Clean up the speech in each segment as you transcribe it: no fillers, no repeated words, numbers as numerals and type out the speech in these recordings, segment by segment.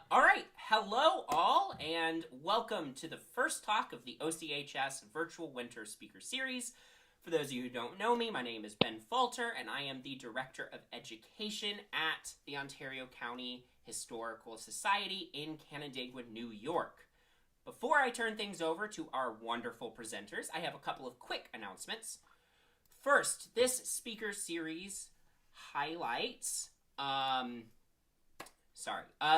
All right, hello all, and welcome to the first talk of the OCHS Virtual Winter Speaker Series. For those of you who don't know me, my name is Ben Falter, and I am the Director of Education at the Ontario County Historical Society in Canandaigua, New York. Before I turn things over to our wonderful presenters, I have a couple of quick announcements. First, this speaker series highlights...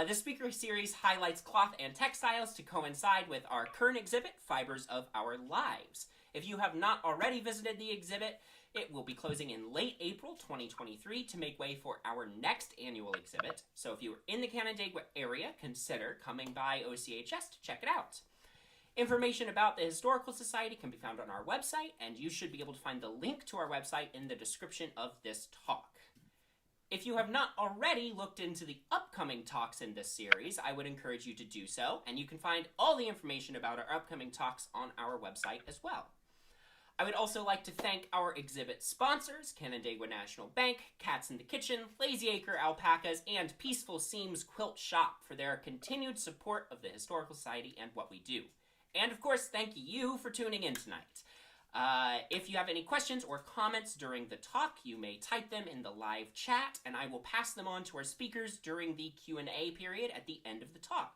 this speaker series highlights cloth and textiles to coincide with our current exhibit, Fibers of Our Lives. If you have not already visited the exhibit, it will be closing in late April 2023 to make way for our next annual exhibit. So if you are in the Canandaigua area, consider coming by OCHS to check it out. Information about the Historical Society can be found on our website, and you should be able to find the link to our website in the description of this talk. If you have not already looked into the upcoming talks in this series, I would encourage you to do so, and you can find all the information about our upcoming talks on our website as well. I would also like to thank our exhibit sponsors, Canandaigua National Bank, Cats in the Kitchen, Lazy Acre Alpacas, and Peaceful Seams Quilt Shop for their continued support of the Historical Society and what we do. And of course, thank you for tuning in tonight. If you have any questions or comments during the talk, you may type them in the live chat, and I will pass them on to our speakers during the Q&A period at the end of the talk.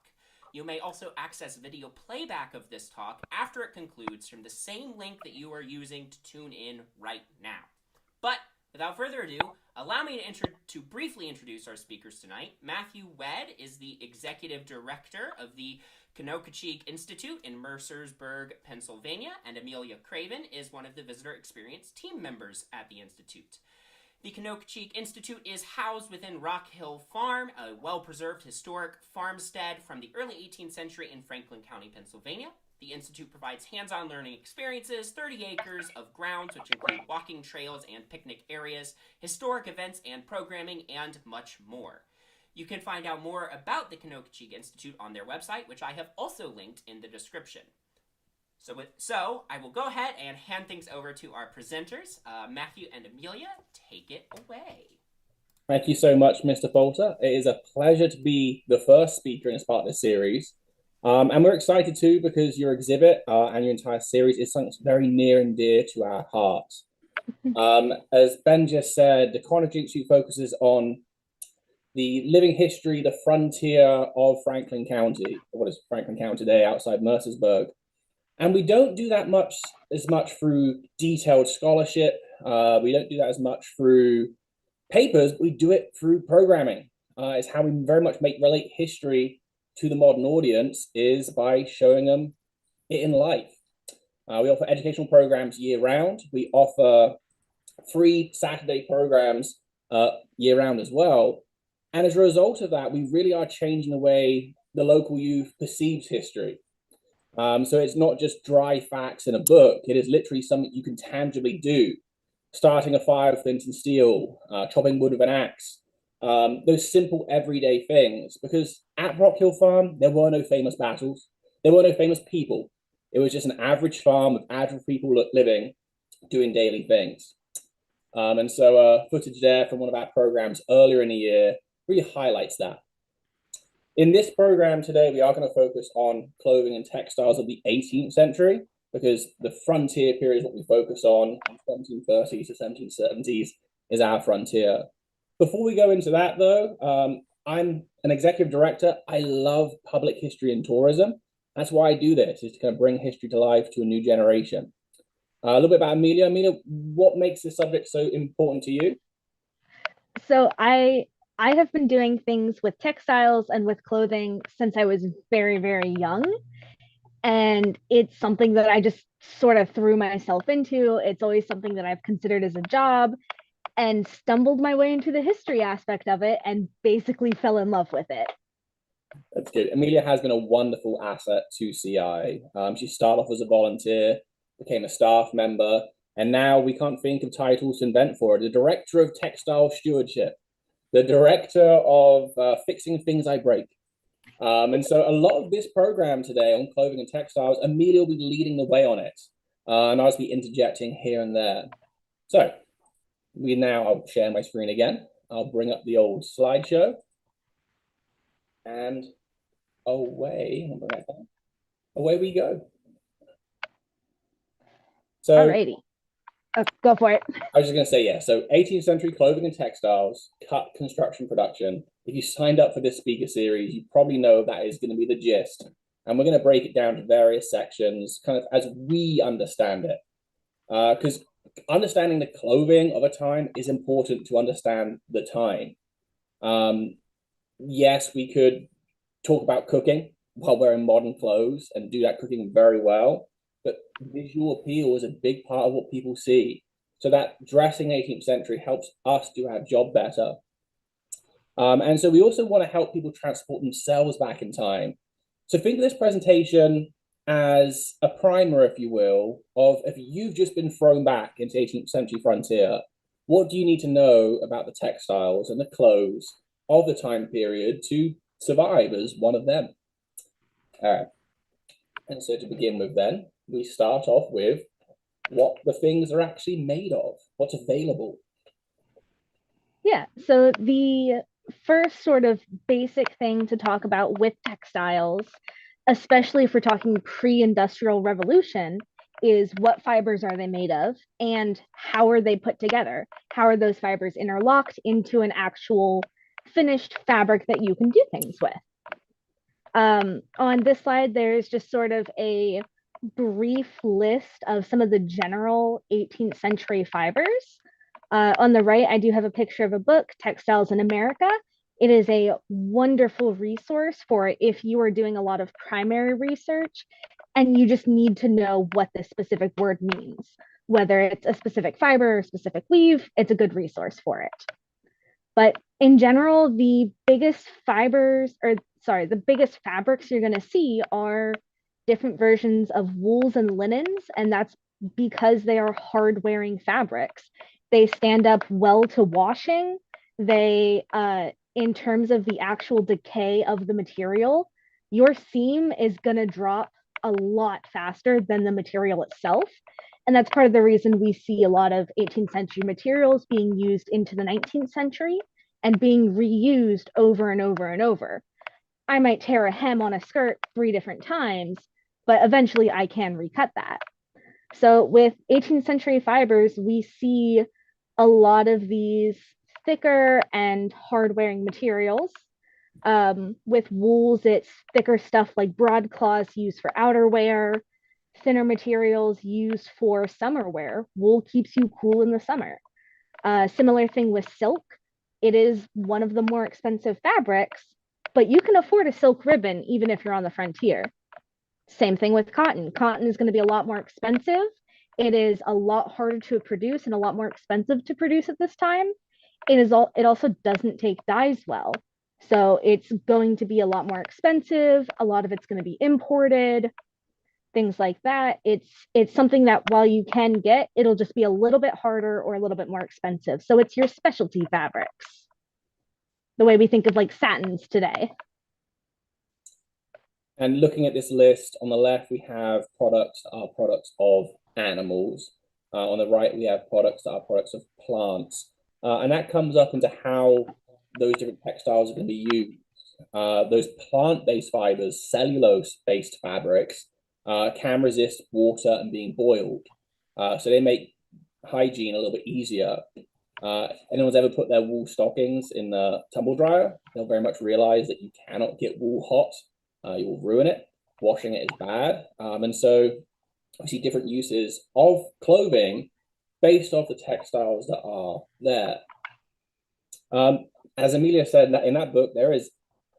You may also access video playback of this talk after it concludes from the same link that you are using to tune in right now. But without further ado, allow me to briefly introduce our speakers tonight. Matthew Wedd is the Executive Director of the Conococheague Institute in Mercersburg, Pennsylvania, and Amelia Craven is one of the visitor experience team members at the Institute. The Conococheague Institute is housed within Rock Hill Farm, a well-preserved historic farmstead from the early 18th century in Franklin County, Pennsylvania. The Institute provides hands-on learning experiences, 30 acres of grounds, which include walking trails and picnic areas, historic events and programming, and much more. You can find out more about the Conococheague Institute on their website, which I have also linked in the description. So I will go ahead and hand things over to our presenters. Matthew and Amelia, take it away. Thank you so much, Mr. Folter. It is a pleasure to be the first speaker in this part of the series. And we're excited too because your exhibit and your entire series is something that's very near and dear to our hearts. As Ben just said, the Conococheague Institute focuses on the living history, the frontier of Franklin County. What is Franklin County today outside Mercersburg? And we don't do that as much through detailed scholarship. We don't do that as much through papers. We do it through programming. It's how we very much relate history to the modern audience is by showing them it in life. We offer educational programs year-round. We offer free Saturday programs year-round as well. And as a result of that, we really are changing the way the local youth perceives history. So it's not just dry facts in a book. It is literally something you can tangibly do. Starting a fire with flint and steel, chopping wood with an axe, those simple everyday things. Because at Rock Hill Farm, there were no famous battles. There were no famous people. It was just an average farm with average people living, doing daily things. And so footage there from one of our programs earlier in the year really highlights that. In this program today, we are going to focus on clothing and textiles of the 18th century because the frontier period is what we focus on. 1730s to 1770s is our frontier. Before we go into that, though, I'm an executive director. I love public history and tourism. That's why I do this, is to kind of bring history to life to a new generation. A little bit about Amelia. Amelia, what makes this subject so important to you? So I have been doing things with textiles and with clothing since I was very, very young. And it's something that I just sort of threw myself into. It's always something that I've considered as a job and stumbled my way into the history aspect of it and basically fell in love with it. That's good. Amelia has been a wonderful asset to CI. She started off as a volunteer, became a staff member, and now we can't think of titles to invent for her. The Director of Textile Stewardship, the Director of Fixing Things I Break. And so a lot of this program today on clothing and textiles, Amelia will be leading the way on it. And I'll just be interjecting here and there. So I'll share my screen again. I'll bring up the old slideshow. And away, away we go. So, Alrighty. Oh, go for it. I was just going to say, yeah, so 18th century clothing and textiles, cut, construction, production. If you signed up for this speaker series, you probably know that is going to be the gist. And we're going to break it down to various sections, kind of as we understand it. Because understanding the clothing of a time is important to understand the time. Yes, we could talk about cooking while wearing modern clothes and do that cooking very well, but visual appeal is a big part of what people see. So that dressing 18th century helps us do our job better. And so we also want to help people transport themselves back in time. So think of this presentation as a primer, if you will, of if you've just been thrown back into 18th century frontier, what do you need to know about the textiles and the clothes of the time period to survive as one of them? All right. And so to begin with then, we start off with what the things are actually made of, what's available. Yeah, so the first sort of basic thing to talk about with textiles, especially if we're talking pre-industrial revolution, is what fibers are they made of and how are they put together? How are those fibers interlocked into an actual finished fabric that you can do things with? On this slide, there's just sort of a brief list of some of the general 18th century fibers. On the right, I do have a picture of a book, Textiles in America. It is a wonderful resource for if you are doing a lot of primary research and you just need to know what the specific word means. Whether it's a specific fiber or specific weave, it's a good resource for it. But in general, the biggest fabrics you're going to see are different versions of wools and linens, and that's because they are hard wearing fabrics. They stand up well to washing. They, in terms of the actual decay of the material, your seam is going to drop a lot faster than the material itself. And that's part of the reason we see a lot of 18th century materials being used into the 19th century and being reused over and over and over. I might tear a hem on a skirt 3 different times, but eventually I can recut that. So with 18th century fibers, we see a lot of these thicker and hard wearing materials. With wools, it's thicker stuff like broadcloths used for outerwear, thinner materials used for summer wear. Wool keeps you cool in the summer. Similar thing with silk. It is one of the more expensive fabrics, but you can afford a silk ribbon even if you're on the frontier. Same thing with cotton. Cotton is going to be a lot more expensive. It is a lot harder to produce and a lot more expensive to produce at this time. It also doesn't take dyes well. So it's going to be a lot more expensive. A lot of it's going to be imported, things like that. It's something that while you can get, it'll just be a little bit harder or a little bit more expensive. So it's your specialty fabrics, the way we think of like satins today. And looking at this list, on the left, we have products that are products of animals. On the right, we have products that are products of plants. And that comes up into how those different textiles are going to be used. Those plant-based fibers, cellulose-based fabrics, can resist water and being boiled. So they make hygiene a little bit easier. Anyone's ever put their wool stockings in the tumble dryer, they'll very much realize that you cannot get wool hot. You will ruin it. Washing it is bad. And so we see different uses of clothing based off the textiles that are there. As Amelia said in that book, there is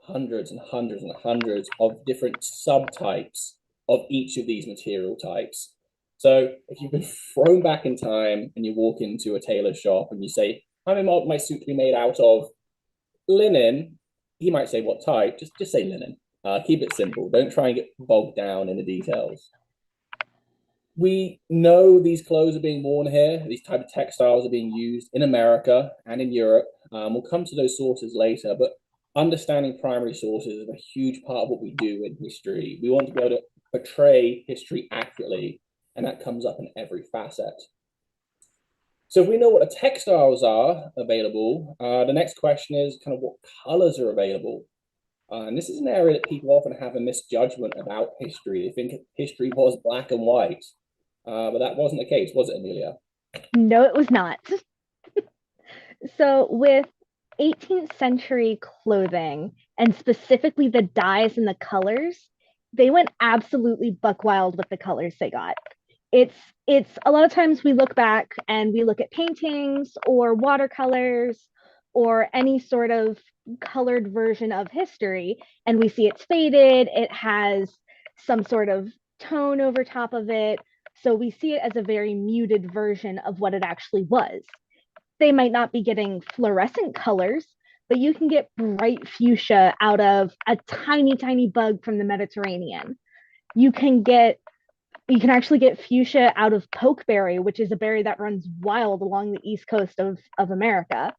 hundreds and hundreds and hundreds of different subtypes of each of these material types. So if you've been thrown back in time and you walk into a tailor shop and you say, I want my suit to be made out of linen, he might say, what type? Just say linen. Keep it simple. Don't try and get bogged down in the details. We know these clothes are being worn here. These type of textiles are being used in America and in Europe. We'll come to those sources later, but understanding primary sources is a huge part of what we do in history. We want to be able to portray history accurately, and that comes up in every facet. So if we know what the textiles are available, the next question is kind of what colors are available. And this is an area that people often have a misjudgment about history. They think history was black and white, but that wasn't the case, was it, Amelia? No, it was not. So with 18th century clothing, and specifically the dyes and the colors, they went absolutely buck wild with the colors they got. It's a lot of times we look back and we look at paintings or watercolors or any sort of colored version of history, and we see it's faded, it has some sort of tone over top of it. So we see it as a very muted version of what it actually was. They might not be getting fluorescent colors, but you can get bright fuchsia out of a tiny, tiny bug from the Mediterranean. You can actually get fuchsia out of pokeberry, which is a berry that runs wild along the east coast of America.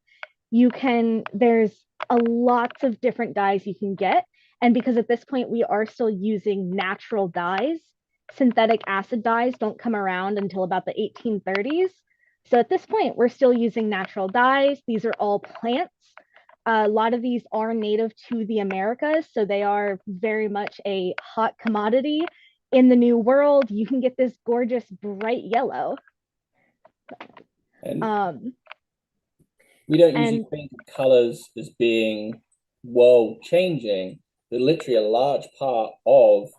There's a lots of different dyes you can get. And because at this point we are still using natural dyes, synthetic acid dyes don't come around until about the 1830s. So at this point, we're still using natural dyes. These are all plants. A lot of these are native to the Americas, so they are very much a hot commodity. In the New World, you can get this gorgeous bright yellow. And we don't usually think of colors as being world changing, but literally a large part of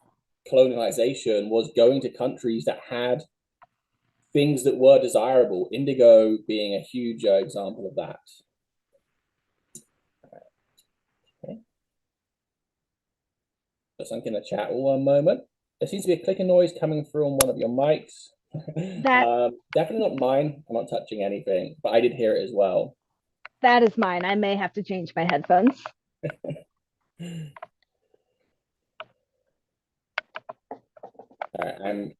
colonialization was going to countries that had things that were desirable, indigo being a huge example of that. Okay. Put something in the chat one moment. There seems to be a clicking noise coming through on one of your mics. Definitely not mine. I'm not touching anything, but I did hear it as well. That is mine. I may have to change my headphones. All right, I'm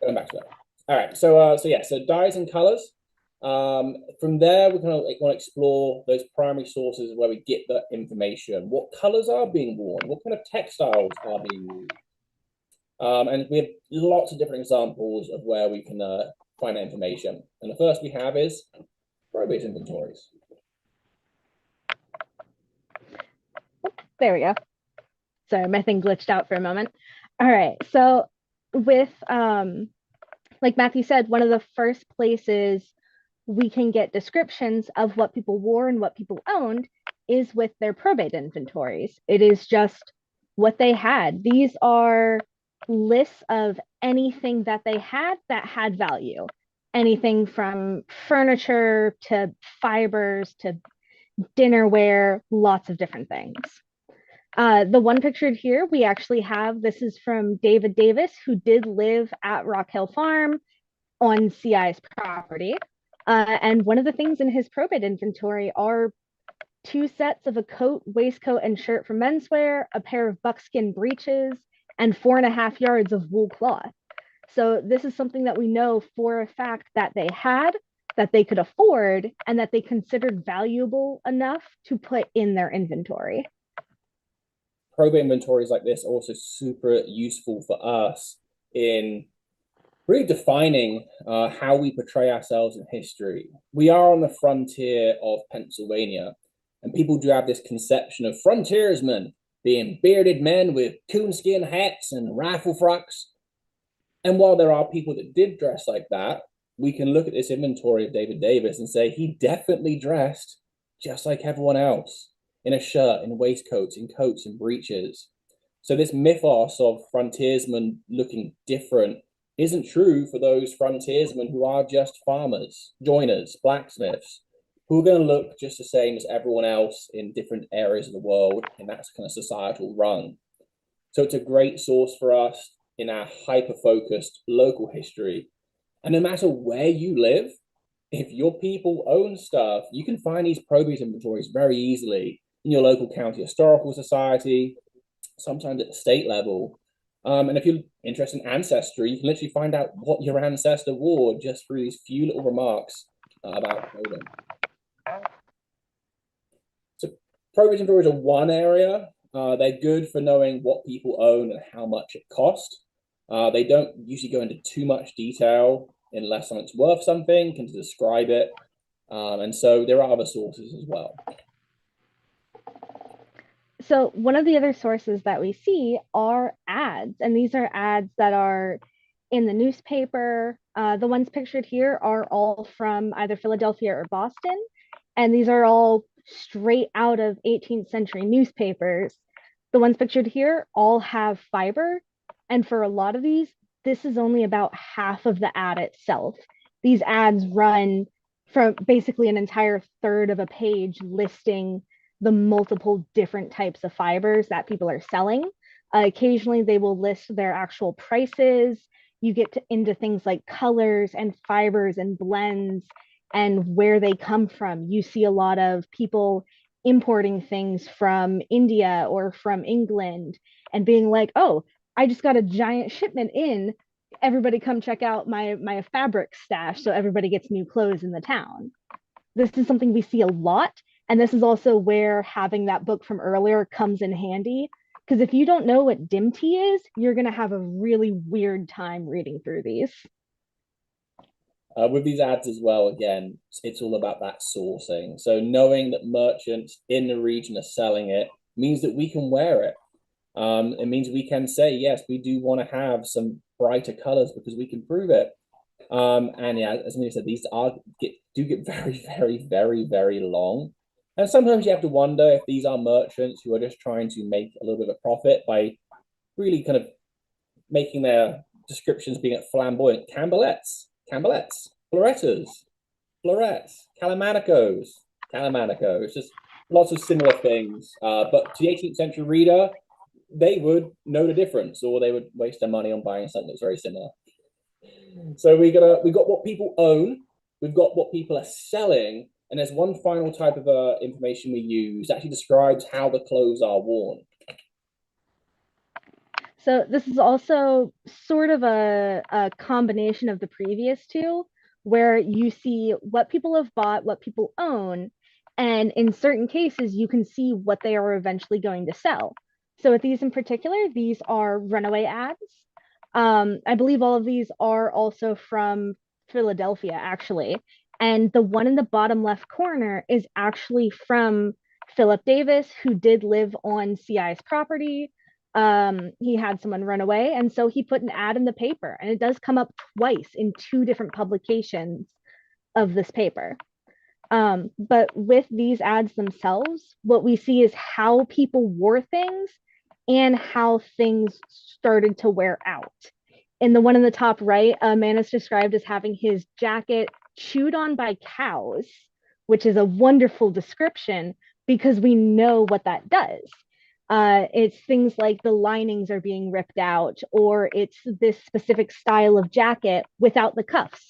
going back to that. All right, so dyes and colors. From there, we're going to want to explore those primary sources where we get the information. What colors are being worn? What kind of textiles are being used? And we have lots of different examples of where we can find that information. And the first we have is probate inventories. There we go. Sorry, my thing glitched out for a moment. All right, so with like Matthew said, one of the first places we can get descriptions of what people wore and what people owned is with their probate inventories. It is just what they had. These are lists of anything that they had that had value. Anything from furniture to fibers to dinnerware, lots of different things. The one pictured here, we actually have, this is from David Davis, who did live at Rock Hill Farm on CI's property. And one of the things in his probate inventory are 2 sets of a coat, waistcoat, and shirt for menswear, a pair of buckskin breeches, and 4.5 yards of wool cloth. So this is something that we know for a fact that they had, that they could afford, and that they considered valuable enough to put in their inventory. Probate inventories like this are also super useful for us in really defining how we portray ourselves in history. We are on the frontier of Pennsylvania, and people do have this conception of frontiersmen being bearded men with coonskin hats and rifle frocks. And while there are people that did dress like that, we can look at this inventory of David Davis and say he definitely dressed just like everyone else, in a shirt, in waistcoats, in coats, and breeches. So this mythos of frontiersmen looking different isn't true for those frontiersmen who are just farmers, joiners, blacksmiths, who are going to look just the same as everyone else in different areas of the world, and that's kind of societal rung. So it's a great source for us in our hyper-focused local history. And no matter where you live, if your people own stuff, you can find these probate inventories very easily in your local county historical society, sometimes at the state level. And if you're interested in ancestry, you can literally find out what your ancestor wore just through these few little remarks about clothing. So probate inventories are one area. They're good for knowing what people own and how much it costs. They don't usually go into too much detail unless something's worth something, can describe it. And so there are other sources as well. So one of the other sources that we see are ads, and these are ads that are in the newspaper. The ones pictured here are all from either Philadelphia or Boston, and these are all straight out of 18th century newspapers. The ones pictured here all have fiber, and for a lot of these, this is only about half of the ad itself. These ads run from basically an entire third of a page listing the multiple different types of fibers that people are selling. Occasionally, they will list their actual prices. You get into things like colors and fibers and blends and where they come from. You see a lot of people importing things from India or from England and being like, oh, I just got a giant shipment in. Everybody come check out my fabric stash so everybody gets new clothes in the town. This is something we see a lot. And this is also where having that book from earlier comes in handy. Because if you don't know what dim tea is, you're going to have a really weird time reading through these. With these ads as well, again, it's all about that sourcing. So knowing that merchants in the region are selling it means that we can wear it. It means we can say, yes, we do want to have some brighter colors because we can prove it. And yeah, as Amelia said, these do get very, very, very, very long. And sometimes you have to wonder if these are merchants who are just trying to make a little bit of a profit by really kind of making their descriptions being flamboyant. Cambalettes, florets, calamanicos, just lots of similar things. But to the 18th century reader, they would know the difference, or they would waste their money on buying something that's very similar. So we got what people own, we've got what people are selling, and there's one final type of information we use that actually describes how the clothes are worn. So this is also sort of a combination of the previous two, where you see what people have bought, what people own, and in certain cases, you can see what they are eventually going to sell. So with these in particular, these are runaway ads. I believe all of these are also from Philadelphia, actually. And the one in the bottom left corner is actually from Philip Davis, who did live on CI's property. He had someone run away, and so he put an ad in the paper, and it does come up twice in two different publications of this paper. But with these ads themselves, what we see is how people wore things and how things started to wear out. In the one in the top right, a man is described as having his jacket chewed on by cows, which is a wonderful description because we know what that does. It's things like the linings are being ripped out, or it's this specific style of jacket without the cuffs,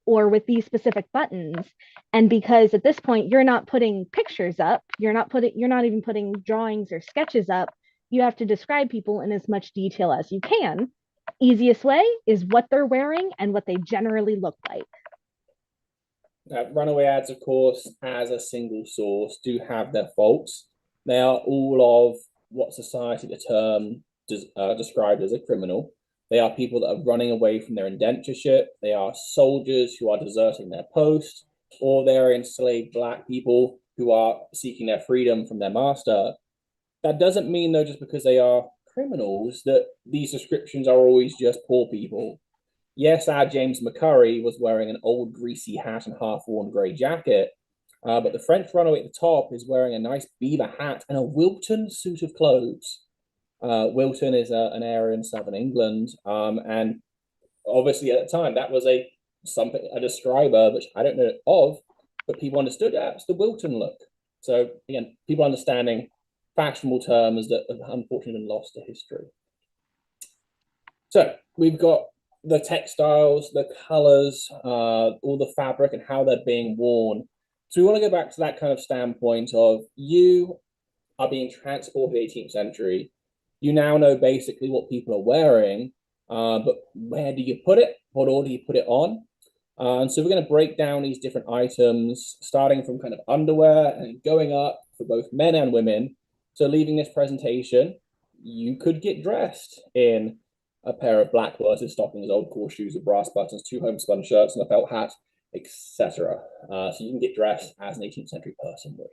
or with these specific buttons. And because at this point you're not putting pictures up, you're not even putting drawings or sketches up, you have to describe people in as much detail as you can. Easiest way is what they're wearing and what they generally look like. Runaway ads, of course, as a single source, do have their faults. They are all of what society the term described as a criminal. They are people that are running away from their indentureship. They are soldiers who are deserting their post, or they are enslaved Black people who are seeking their freedom from their master. That doesn't mean, though, just because they are criminals, that these descriptions are always just poor people. Yes, our James McCurry was wearing an old greasy hat and half-worn grey jacket, but the French runaway at the top is wearing a nice beaver hat and a Wilton suit of clothes. Wilton is an area in southern England, and obviously at the time that was a describer which I don't know of, but people understood that's the Wilton look. So again, people understanding fashionable terms that have unfortunately been lost to history. So we've got the textiles, the colors, all the fabric and how they're being worn. So we want to go back to that kind of standpoint of you are being transported 18th century. You now know basically what people are wearing, but where do you put it? What order do you put it on? And so we're going to break down these different items, starting from kind of underwear and going up for both men and women. So leaving this presentation, you could get dressed in a pair of black worsted stockings, old core shoes with brass buttons, 2 homespun shirts and a felt hat, etc. So you can get dressed as an 18th century person would.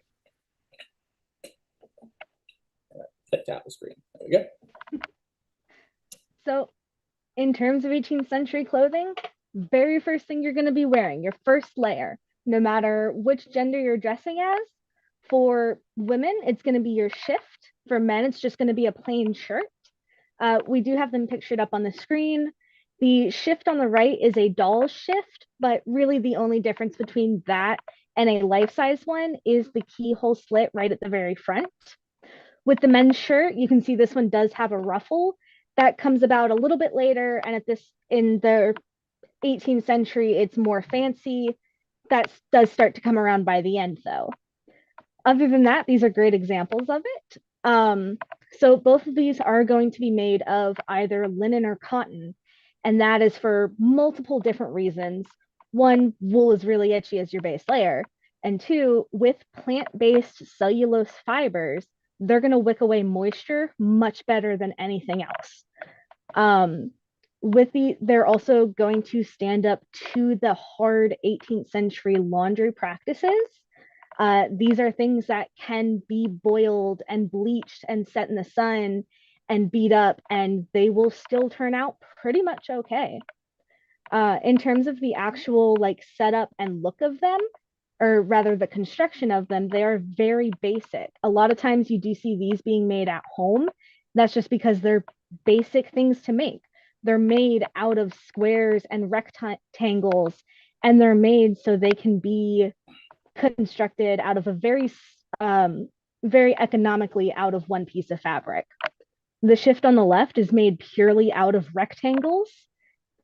clicked out the screen. There we go. So in terms of 18th century clothing, very first thing you're going to be wearing, your first layer, no matter which gender you're dressing as. For women, it's going to be your shift. For men, it's just going to be a plain shirt. We do have them pictured up on the screen. The shift on the right is a doll shift, but really the only difference between that and a life-size one is the keyhole slit right at the very front. With the men's shirt, you can see this one does have a ruffle. That comes about a little bit later, and in the 18th century, it's more fancy. That does start to come around by the end, though. Other than that, these are great examples of it. So both of these are going to be made of either linen or cotton, and that is for multiple different reasons. One, wool is really itchy as your base layer, and two, with plant-based cellulose fibers, they're going to wick away moisture much better than anything else. They're also going to stand up to the hard 18th century laundry practices. These are things that can be boiled and bleached and set in the sun and beat up, and they will still turn out pretty much okay. In terms of the actual setup and look of them, or rather the construction of them, they are very basic. A lot of times you do see these being made at home. That's just because they're basic things to make. They're made out of squares and rectangles, and they're made so they can be constructed out of a very economically out of one piece of fabric. The shift on the left is made purely out of rectangles.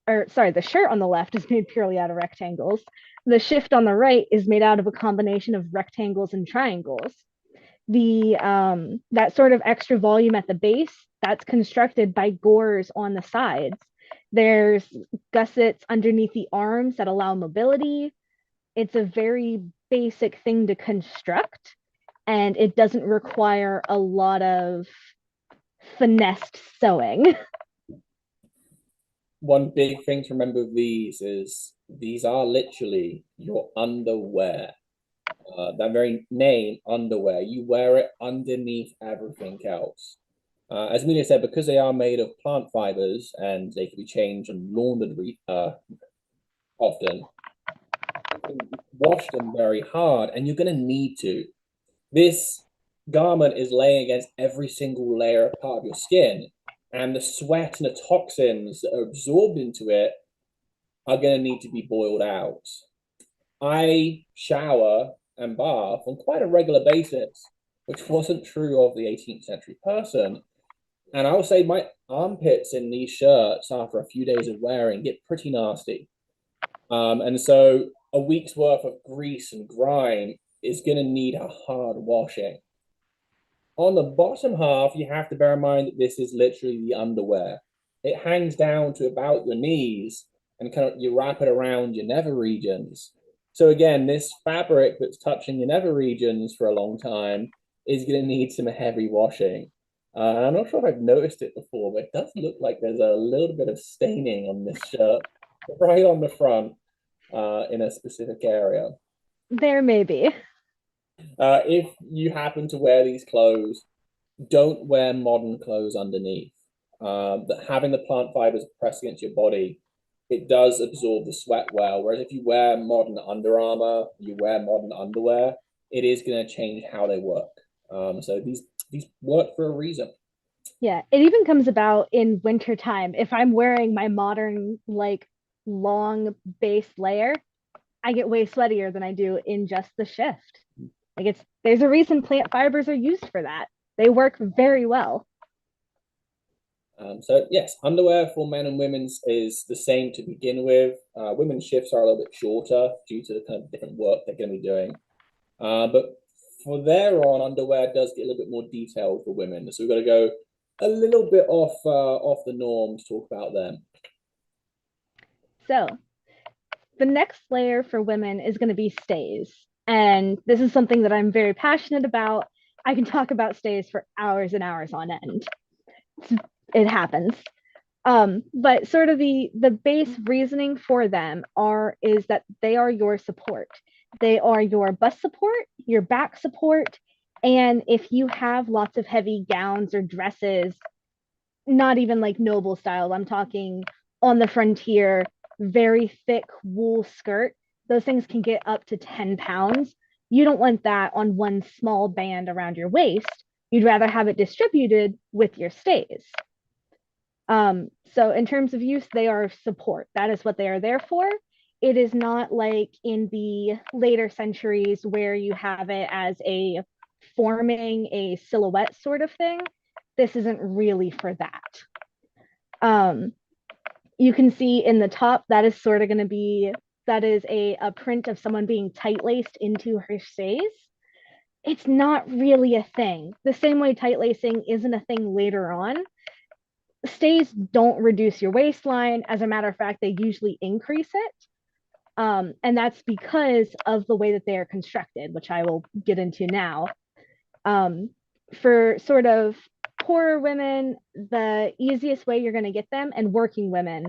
The shirt on the left is made purely out of rectangles. The shift on the right is made out of a combination of rectangles and triangles. That sort of extra volume at the base, that's constructed by gores on the sides. There's gussets underneath the arms that allow mobility. It's a very basic thing to construct, and it doesn't require a lot of finessed sewing. One big thing to remember with these is these are literally your underwear. That very name, underwear, you wear it underneath everything else. As Amelia said, because they are made of plant fibers and they can be changed and laundered often, you can wash them very hard, and you're going to need to. This garment is laying against every single layer part of your skin, and the sweat and the toxins that are absorbed into it are going to need to be boiled out. I shower and bath on quite a regular basis, which wasn't true of the 18th century person. And I will say my armpits in these shirts after a few days of wearing get pretty nasty. And so a week's worth of grease and grime is going to need a hard washing. On the bottom half, you have to bear in mind that this is literally the underwear. It hangs down to about your knees, and kind of you wrap it around your nether regions. So again, this fabric that's touching your nether regions for a long time is going to need some heavy washing. And I'm not sure if I've noticed it before, but it does look like there's a little bit of staining on this shirt right on the front in a specific area. There may be. If you happen to wear these clothes, don't wear modern clothes underneath. That having the plant fibers pressed against your body, it does absorb the sweat well. Whereas if you wear modern Under Armour, you wear modern underwear, it is going to change how they work. So these work for a reason. Yeah, it even comes about in wintertime. If I'm wearing my modern, long base layer, I get way sweatier than I do in just the shift. There's a reason plant fibers are used for that. They work very well. So yes, underwear for men and women's is the same to begin with. Women's shifts are a little bit shorter due to the kind of different work they're going to be doing. But for there on, underwear does get a little bit more detailed for women. So we've got to go a little bit off the norm to talk about them. So the next layer for women is going to be stays. And this is something that I'm very passionate about. I can talk about stays for hours and hours on end. It happens. But sort of the base reasoning for them is that they are your support. They are your bust support, your back support, And if you have lots of heavy gowns or dresses, not even like noble style, I'm talking on the frontier, very thick wool skirt, those things can get up to 10 pounds. You don't want that on one small band around your waist. You'd rather have it distributed with your stays. So in terms of use, they are support. That is what they are there for. It is not like in the later centuries where you have it as a forming a silhouette sort of thing. This isn't really for that. You can see in the top, that is sort of going to be, that is a print of someone being tight laced into her stays. It's not really a thing. The same way tight lacing isn't a thing later on. Stays don't reduce your waistline. As a matter of fact, they usually increase it. And that's because of the way that they are constructed, which I will get into now. For sort of poorer women, the easiest way you're going to get them, and working women,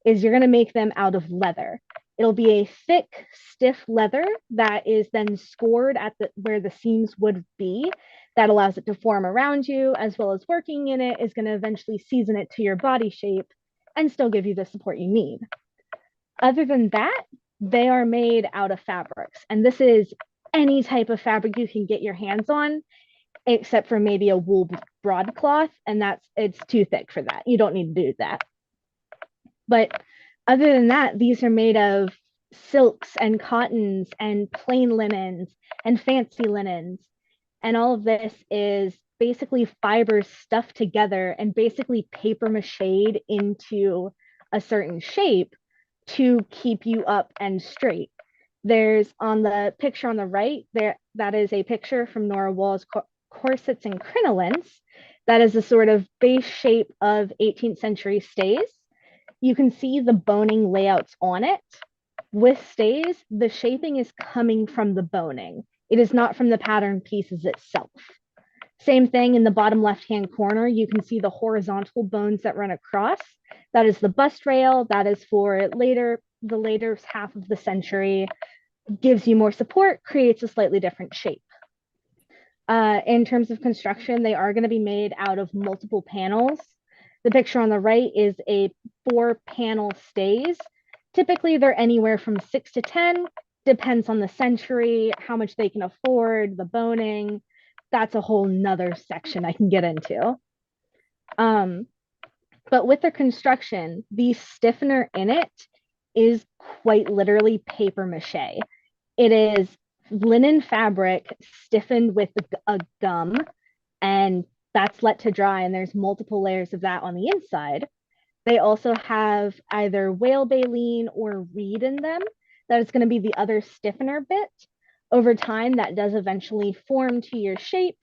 is you're going to make them out of leather. It'll be a thick, stiff leather that is then scored at where the seams would be. That allows it to form around you, as well as working in it is going to eventually season it to your body shape and still give you the support you need. Other than that, they are made out of fabrics. And this is any type of fabric you can get your hands on, except for maybe a wool broadcloth, and it's too thick for that. You don't need to do that. But other than that, these are made of silks and cottons and plain linens and fancy linens. And all of this is basically fibers stuffed together and basically paper mache'd into a certain shape to keep you up and straight. There's on the picture on the right, that is a picture from Nora Wall's Corsets and Crinolines. That is a sort of base shape of 18th century stays. You can see the boning layouts on it. With stays, the shaping is coming from the boning. It is not from the pattern pieces itself. Same thing in the bottom left-hand corner, you can see the horizontal bones that run across. That is the bust rail. That is for the later half of the century. Gives you more support, creates a slightly different shape. In terms of construction, they are going to be made out of multiple panels. The picture on the right is a 4-panel stays. Typically, they're anywhere from 6 to 10, depends on the century, how much they can afford, the boning. That's a whole nother section I can get into. But with the construction, the stiffener in it is quite literally paper mache. It is linen fabric stiffened with a gum, and that's let to dry, and there's multiple layers of that on the inside. They also have either whale baleen or reed in them. That is going to be the other stiffener bit. Over time, that does eventually form to your shape.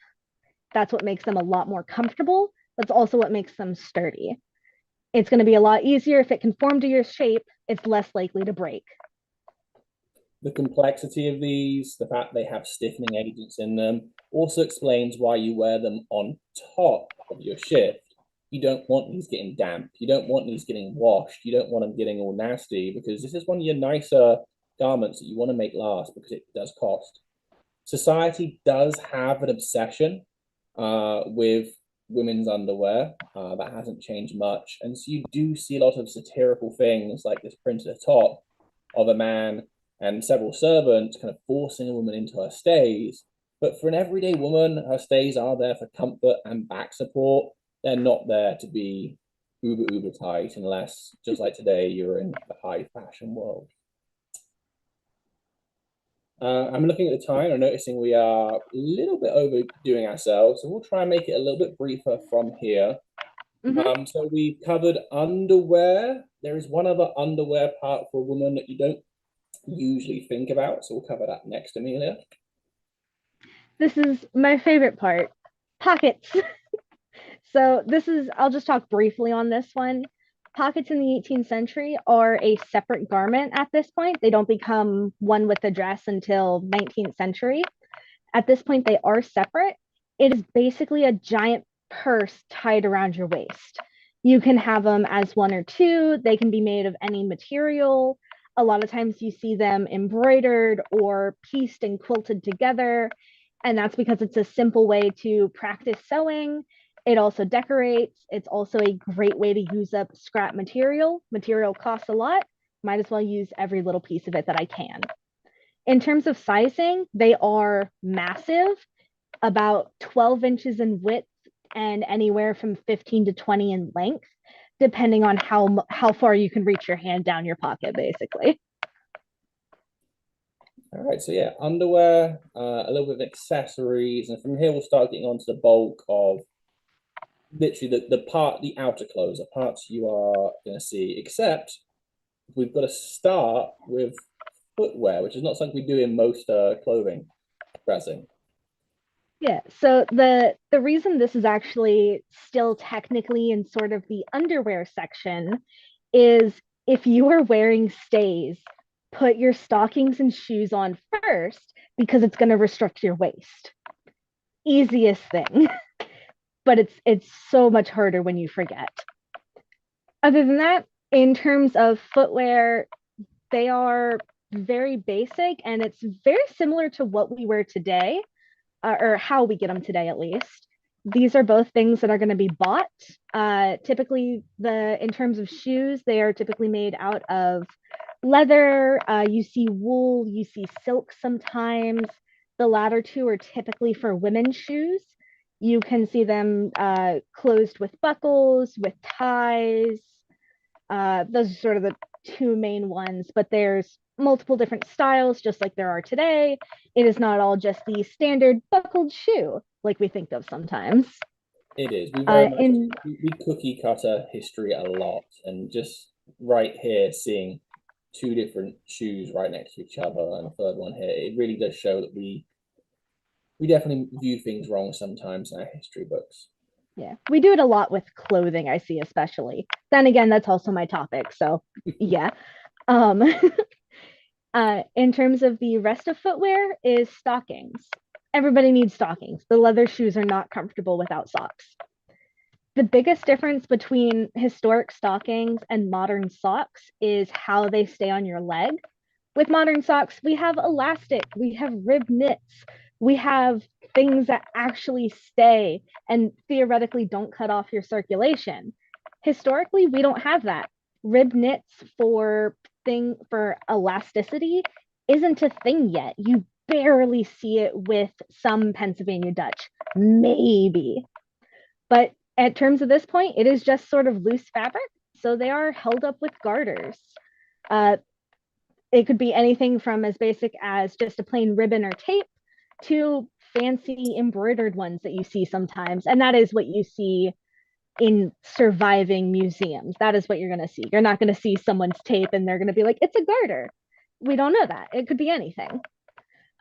That's what makes them a lot more comfortable. That's also what makes them sturdy. It's going to be a lot easier if it can form to your shape. It's less likely to break. The complexity of these, the fact they have stiffening agents in them, also explains why you wear them on top of your shift. You don't want these getting damp. You don't want these getting washed. You don't want them getting all nasty, because this is one of your nicer garments that you want to make last, because it does cost. Society does have an obsession with women's underwear. That hasn't changed much. And so you do see a lot of satirical things like this print at the top of a man and several servants kind of forcing a woman into her stays. But for an everyday woman, her stays are there for comfort and back support. They're not there to be uber tight, unless, just like today, you're in the high fashion world. I'm looking at the time. I'm noticing we are a little bit overdoing ourselves, so we'll try and make it a little bit briefer from here. So we've covered underwear. There is one other underwear part for a woman that you don't usually think about, so we'll cover that next, Amelia. This is my favorite part, pockets. So I'll just talk briefly on this one. Pockets in the 18th century are a separate garment at this point. They don't become one with the dress until 19th century. At this point, they are separate. It is basically a giant purse tied around your waist. You can have them as one or two. They can be made of any material. A lot of times you see them embroidered or pieced and quilted together. And that's because it's a simple way to practice sewing. It also decorates. It's also a great way to use up scrap material. Material costs a lot. Might as well use every little piece of it that I can. In terms of sizing, they are massive, about 12 inches in width and anywhere from 15 to 20 in length, depending on how far you can reach your hand down your pocket, basically. All right, so yeah, underwear, a little bit of accessories, and from here we'll start getting onto the bulk of literally the outer clothes, the parts you are going to see, except we've got to start with footwear, which is not something we do in most clothing dressing. Yeah, so the reason this is actually still technically in sort of the underwear section is if you are wearing stays, put your stockings and shoes on first because it's going to restrict your waist. Easiest thing, but it's so much harder when you forget. Other than that, in terms of footwear, they are very basic and it's very similar to what we wear today, or how we get them today at least. These are both things that are going to be bought. Typically, in terms of shoes, they are typically made out of leather. You see wool, you see silk sometimes. The latter two are typically for women's shoes. You can see them closed with buckles, with ties. Those are sort of the two main ones, but there's multiple different styles, just like there are today. It is not all just the standard buckled shoe like we think of sometimes. It is. We very much we cookie cutter history a lot, and just right here seeing two different shoes right next to each other and a third one here, it really does show that we definitely view things wrong sometimes in our history books. Yeah, we do it a lot with clothing, I see, especially. Then again, that's also my topic, so yeah. Um, in terms of the rest of footwear is stockings. Everybody needs stockings. The leather shoes are not comfortable without socks. The biggest difference between historic stockings and modern socks is how they stay on your leg. With modern socks, we have elastic, we have rib knits, we have things that actually stay and theoretically don't cut off your circulation. Historically, we don't have that. Rib knits for elasticity isn't a thing yet. You barely see it with some Pennsylvania Dutch, maybe. But at terms of this point, it is just sort of loose fabric, so they are held up with garters. It could be anything from as basic as just a plain ribbon or tape to fancy embroidered ones that you see sometimes. And that is what you see in surviving museums. That is what you're going to see. You're not going to see someone's tape and they're going to be like, it's a garter. We don't know that. It could be anything.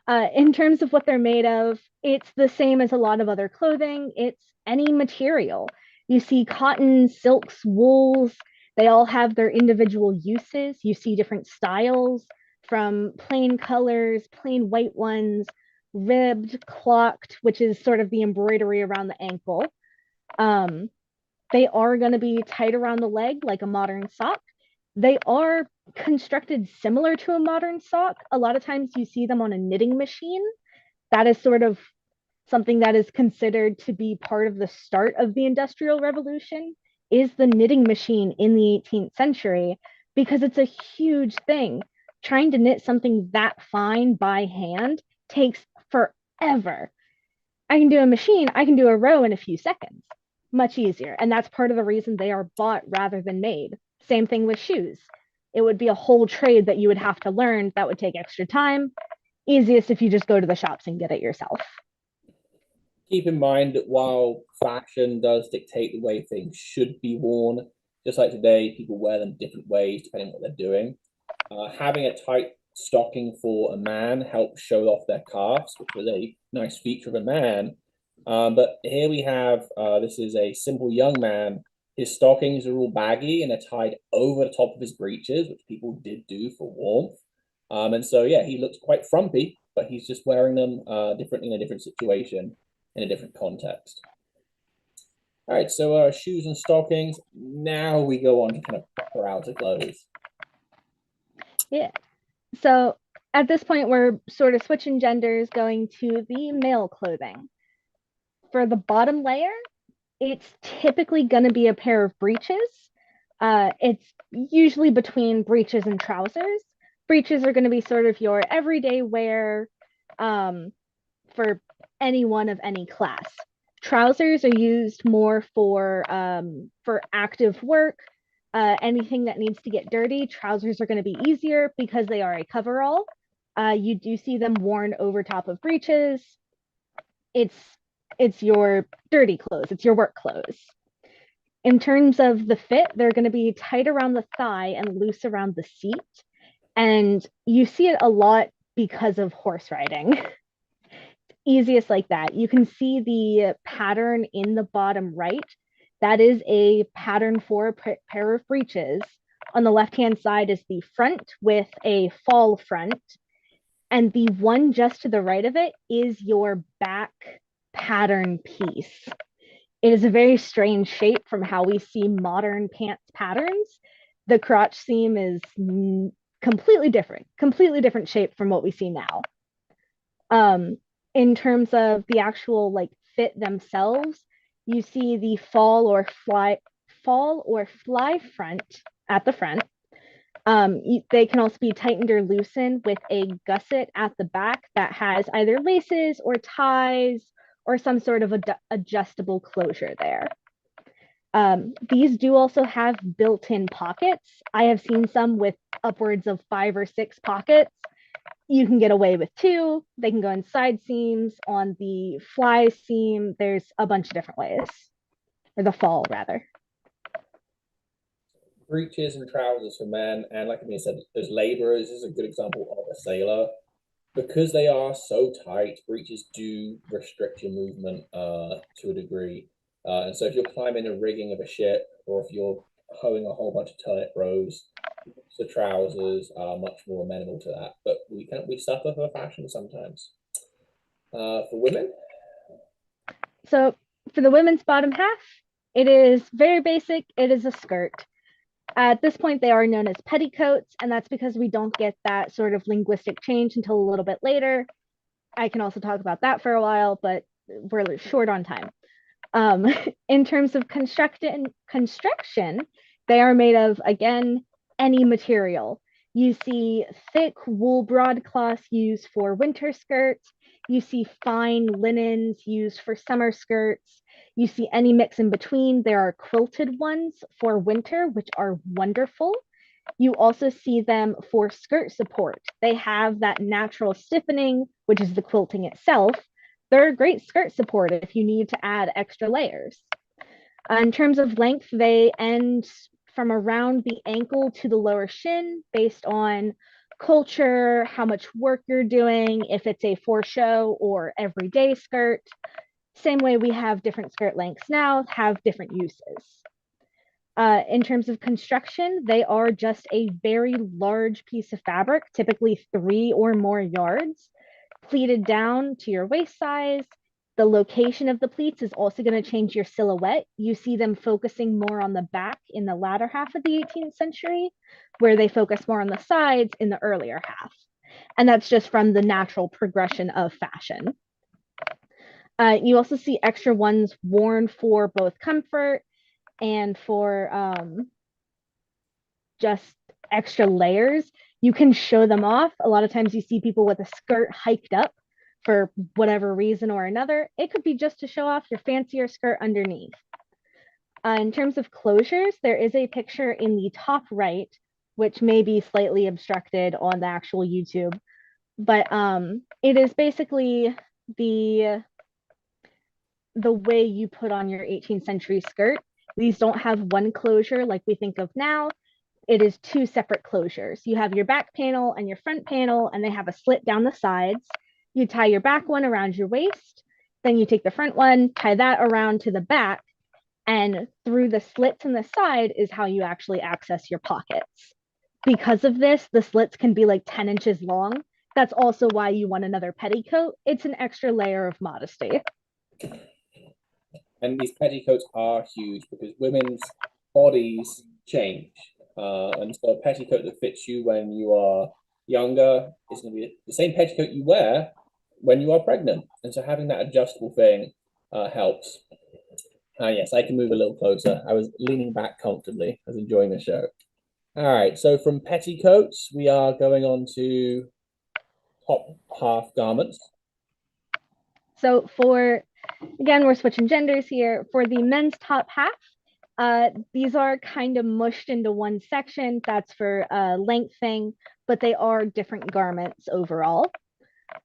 In terms of what they're made of, it's the same as a lot of other clothing. It's any material. You see cotton, silks, wools. They all have their individual uses. You see different styles from plain colors, plain white ones, ribbed, clocked, which is sort of the embroidery around the ankle. They are going to be tight around the leg like a modern sock. They are constructed similar to a modern sock. A lot of times you see them on a knitting machine. That is sort of something that is considered to be part of the start of the Industrial Revolution, is the knitting machine in the 18th century, because it's a huge thing. Trying to knit something that fine by hand takes forever. I can do a machine, I can do a row in a few seconds. Much easier. And that's part of the reason they are bought rather than made. Same thing with shoes. It would be a whole trade that you would have to learn that would take extra time. Easiest if you just go to the shops and get it yourself. Keep in mind that while fashion does dictate the way things should be worn, just like today, people wear them different ways depending on what they're doing. Having a tight stocking for a man helps show off their calves, which was a nice feature of a man. But here we have, this is a simple young man. His stockings are all baggy and they're tied over the top of his breeches, which people did do for warmth. And so, yeah, he looks quite frumpy, but he's just wearing them differently in a different situation, in a different context. All right, so shoes and stockings. Now we go on to kind of proper outer clothes. Yeah. So at this point, we're sort of switching genders, going to the male clothing. For the bottom layer, it's typically going to be a pair of breeches. It's usually between breeches and trousers. Breeches are going to be sort of your everyday wear for anyone of any class. Trousers are used more for active work. Anything that needs to get dirty, trousers are going to be easier because they are a coverall. You do see them worn over top of breeches. It's your dirty clothes, it's your work clothes. In terms of the fit, they're going to be tight around the thigh and loose around the seat. And you see it a lot because of horse riding. Easiest like that. You can see the pattern in the bottom right. That is a pattern for a pair of breeches. On the left-hand side is the front with a fall front. And the one just to the right of it is your back pattern piece. It is a very strange shape from how we see modern pants patterns. The crotch seam is completely different shape from what we see now. In terms of the actual like fit themselves, you see the fall or fly front at the front. They can also be tightened or loosened with a gusset at the back that has either laces or ties or some sort of adjustable closure there. These do also have built-in pockets. I have seen some with upwards of 5 or 6 pockets. You can get away with 2. They can go in side seams, on the fly seam. There's a bunch of different ways, or the fall rather. Breeches and trousers for men, and like Amelia said, as laborers, this is a good example of a sailor. Because they are so tight, breeches do restrict your movement to a degree. And so if you're climbing the rigging of a ship, or if you're hoeing a whole bunch of turnip rows, the trousers are much more amenable to that. But we suffer for fashion sometimes. For women? So for the women's bottom half, it is very basic. It is a skirt. At this point, they are known as petticoats, and that's because we don't get that sort of linguistic change until a little bit later. I can also talk about that for a while, but we're short on time. In terms of construction, they are made of, again, any material. You see thick wool broadcloth used for winter skirts. You see fine linens used for summer skirts. You see any mix in between. There are quilted ones for winter, which are wonderful. You also see them for skirt support. They have that natural stiffening, which is the quilting itself. They're a great skirt support if you need to add extra layers. In terms of length, they end from around the ankle to the lower shin based on culture, how much work you're doing, if it's a for show or everyday skirt. Same way we have different skirt lengths now, have different uses. In terms of construction, they are just a very large piece of fabric, typically 3 or more yards, pleated down to your waist size. The location of the pleats is also going to change your silhouette. You see them focusing more on the back in the latter half of the 18th century, where they focus more on the sides in the earlier half. And that's just from the natural progression of fashion. You also see extra ones worn for both comfort and for just extra layers. You can show them off. A lot of times you see people with a skirt hiked up for whatever reason or another. It could be just to show off your fancier skirt underneath. In terms of closures, there is a picture in the top right, which may be slightly obstructed on the actual YouTube, but it is basically the way you put on your 18th century skirt. These don't have one closure like we think of now. It is 2 separate closures. You have your back panel and your front panel, and they have a slit down the sides. You tie your back one around your waist, then you take the front one, tie that around to the back, and through the slits in the side is how you actually access your pockets. Because of this, the slits can be like 10 inches long. That's also why you want another petticoat. It's an extra layer of modesty. And these petticoats are huge because women's bodies change. And so a petticoat that fits you when you are younger, it's going to be the same petticoat you wear when you are pregnant. And so having that adjustable thing helps. Yes, I can move a little closer. I was leaning back comfortably. I was enjoying the show. All right, so from petticoats, we are going on to top half garments. So again, we're switching genders here. For the men's top half, these are kind of mushed into one section. That's for lengthening, but they are different garments overall.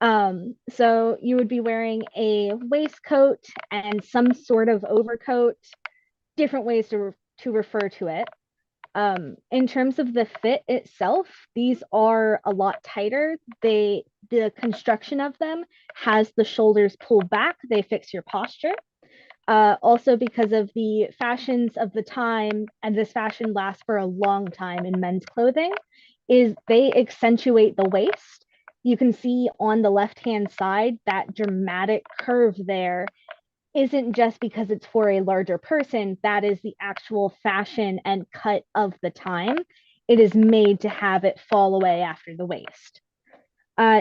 So you would be wearing a waistcoat and some sort of overcoat, different ways to refer to it. In terms of the fit itself, these are a lot tighter. The construction of them has the shoulders pulled back. They fix your posture. Also because of the fashions of the time, and this fashion lasts for a long time in men's clothing, is they accentuate the waist. You can see on the left-hand side that dramatic curve there isn't just because it's for a larger person. That is the actual fashion and cut of the time. It is made to have it fall away after the waist.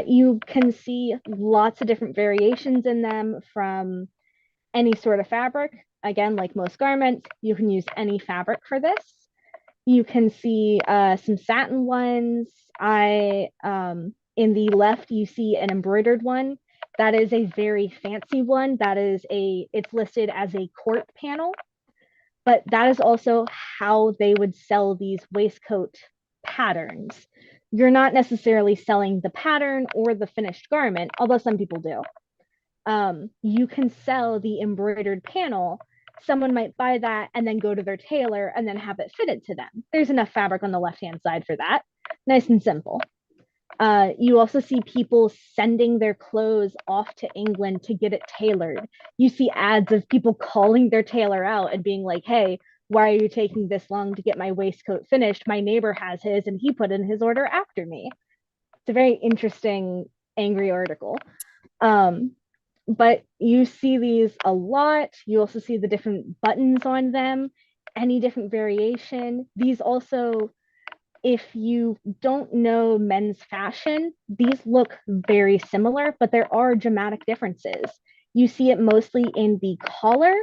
You can see lots of different variations in them from any sort of fabric. Again, like most garments, you can use any fabric for this. You can see some satin ones. In the left, you see an embroidered one. That is a very fancy one. It's listed as a court panel, but that is also how they would sell these waistcoat patterns. You're not necessarily selling the pattern or the finished garment, although some people do. You can sell the embroidered panel. Someone might buy that and then go to their tailor and then have it fitted to them. There's enough fabric on the left-hand side for that. Nice and simple. You also see people sending their clothes off to England to get it tailored. You see ads of people calling their tailor out and being like, hey, why are you taking this long to get my waistcoat finished? My neighbor has his and he put in his order after me. It's a very interesting, angry article. But you see these a lot. You also see the different buttons on them, any different variation. These also, if you don't know men's fashion, these look very similar, but there are dramatic differences. You see it mostly in the collar,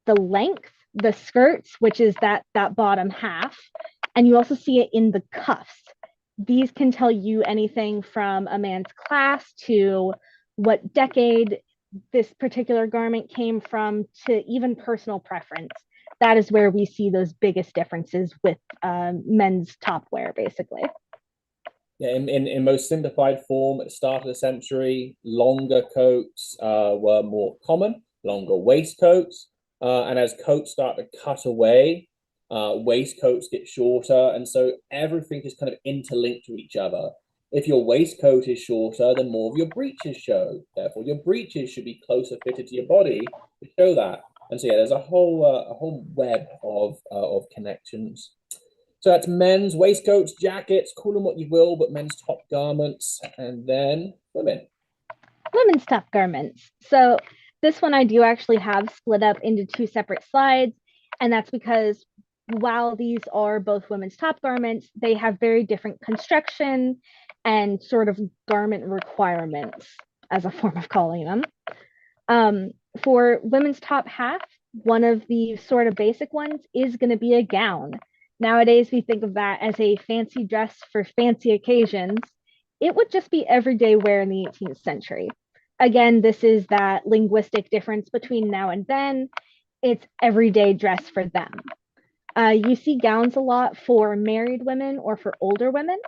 the length, the skirts, which is that bottom half, and you also see it in the cuffs. These can tell you anything from a man's class to what decade this particular garment came from to even personal preference. That is where we see those biggest differences with men's top wear, basically. Yeah, in most simplified form, at the start of the century, longer coats were more common, longer waistcoats. And as coats start to cut away, waistcoats get shorter. And so everything is kind of interlinked to each other. If your waistcoat is shorter, then more of your breeches show. Therefore, your breeches should be closer fitted to your body to show that. And so, yeah, there's a whole web of connections. So that's men's waistcoats, jackets, call them what you will, but men's top garments, and then women. Women's top garments. So this one I do actually have split up into two separate slides, and that's because while these are both women's top garments, they have very different construction and sort of garment requirements, as a form of calling them. For women's top half, one of the sort of basic ones is going to be a gown. Nowadays, we think of that as a fancy dress for fancy occasions. It would just be everyday wear in the 18th century. Again, this is that linguistic difference between now and then. It's everyday dress for them. You see gowns a lot for married women or for older women,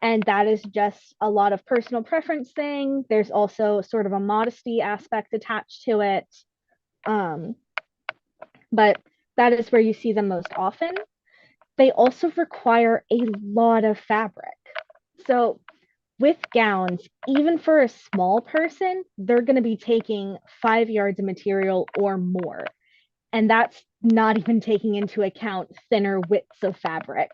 and that is just a lot of personal preference thing. There's also sort of a modesty aspect attached to it. But that is where you see them most often. They also require a lot of fabric. So with gowns, even for a small person, they're going to be taking 5 yards of material or more. And that's not even taking into account thinner widths of fabric.